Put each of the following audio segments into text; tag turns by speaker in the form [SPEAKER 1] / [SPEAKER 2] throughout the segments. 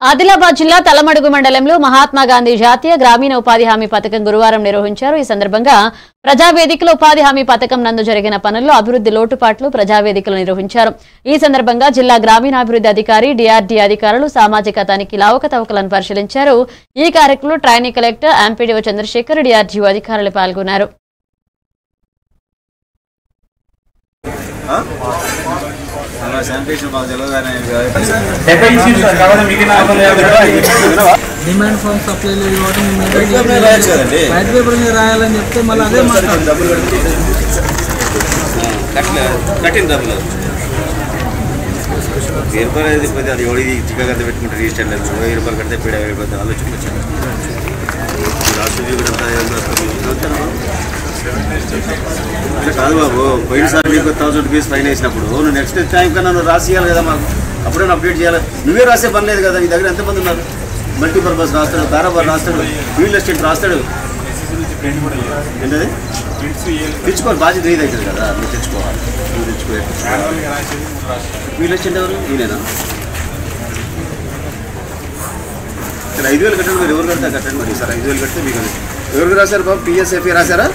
[SPEAKER 1] ఆదిలాబాద్ జిల్లా తలమడుగు మండలంలో మహాత్మా గాంధీ జాతీయ గ్రామీణ ఉపాధి హామీ పథకం గురువారం నిర్వహించారు। ఈ సందర్భంగా ప్రజావేదికలో ఉపాధి హామీ పథకం నందు జరిగిన పనుల్లో అభివృద్ధి లోటుపాట్లు ప్రజావేదికలు నిర్వహించారు। ఈ సందర్భంగా జిల్లా గ్రామీణాభివృద్ధి అధికారి డిఆర్డీ అధికారులు సామాజిక తనిఖీల అవకతవకలను పరిశీలించారు। ఈ కార్యక్రమంలో trainee collector MPDO Chandrasekhar DRDO అధికారులు పాల్గొన్నారు।
[SPEAKER 2] డిమాండ్ ఫామ్ సప్లై లేదు వైట్ పేపర్ మీద రాయాలని చెప్తే మళ్ళీ అదే
[SPEAKER 3] పేపర్ అది ఓడి చిక్కగా పెట్టుకుంటే రిజిస్టర్ లేదు ₹20 కడితే పీడ వెళ్ళిపోతే ఆలోచన వచ్చింది కాదు బాబు పోయినసారి నీకు ₹1000 ఫైన్ వేసినప్పుడు నువ్వు నెక్స్ట్ టైం కన్నా నువ్వు రాసియాలి కదా మాకు అప్పుడే అప్డేట్ చేయాలి నువ్వే రాసే పని లేదు కదా నీ దగ్గర ఎంతమంది ఉన్నారు మల్టీపర్పస్ రాస్తాడు కారాబార్ రాస్తాడు రియల్ ఎస్టేట్ రాస్తాడు ఏంటది తెచ్చుకోవాలి బాధ్యత ఏది అవుతుంది కదా నువ్వు తెచ్చుకోవాలి నువ్వు తెచ్చుకోవాలి రియల్ ఎస్టేట్ ఎవరు నేనేనా సరే 5,000 కట్టండి మరి ఎవరు కడతా కట్టండి మరి సార్ 5,000 కడితే మీకు ఎవరికి రాశారు బాబు పిఎస్ఎఫ్ఏ రాశారా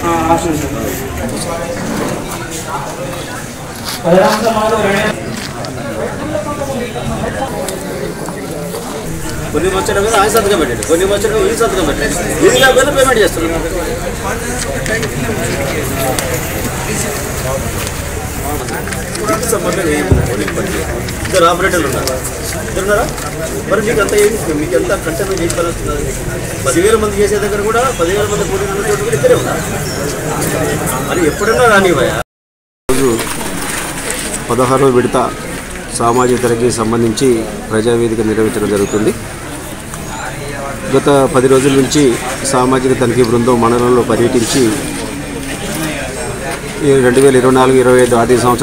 [SPEAKER 3] కొన్ని వచ్చాడు కదా ఆయన సంతకం పెట్టండి కొన్ని వచ్చాడు ఈ సంతకం పెట్టండి ఇది లేకపోతే పేమెంట్ చేస్తున్నాం సంబంధం ఇద్దరు ఆపరేటర్లు ఉన్నారు ఇద్దరున్నారా మరి మీకు అంత మీకు ఎంత కంటే మీకు ఏం పని వస్తున్నారు 10,000 మంది చేసే దగ్గర కూడా 10,000 మంది కూలీలు చోటు కూడా ఇద్దరే ఉన్నారు మరి ఎప్పుడన్నా రానివ్వయా రోజు 16వ విడత సామాజిక తనిఖీకి సంబంధించి ప్రజావేదిక నిర్వహించడం జరుగుతుంది। గత 10 రోజుల నుంచి సామాజిక తనిఖీ బృందం మండలంలో పర్యటించి 2024-25 ఆర్థిక సంవత్సరం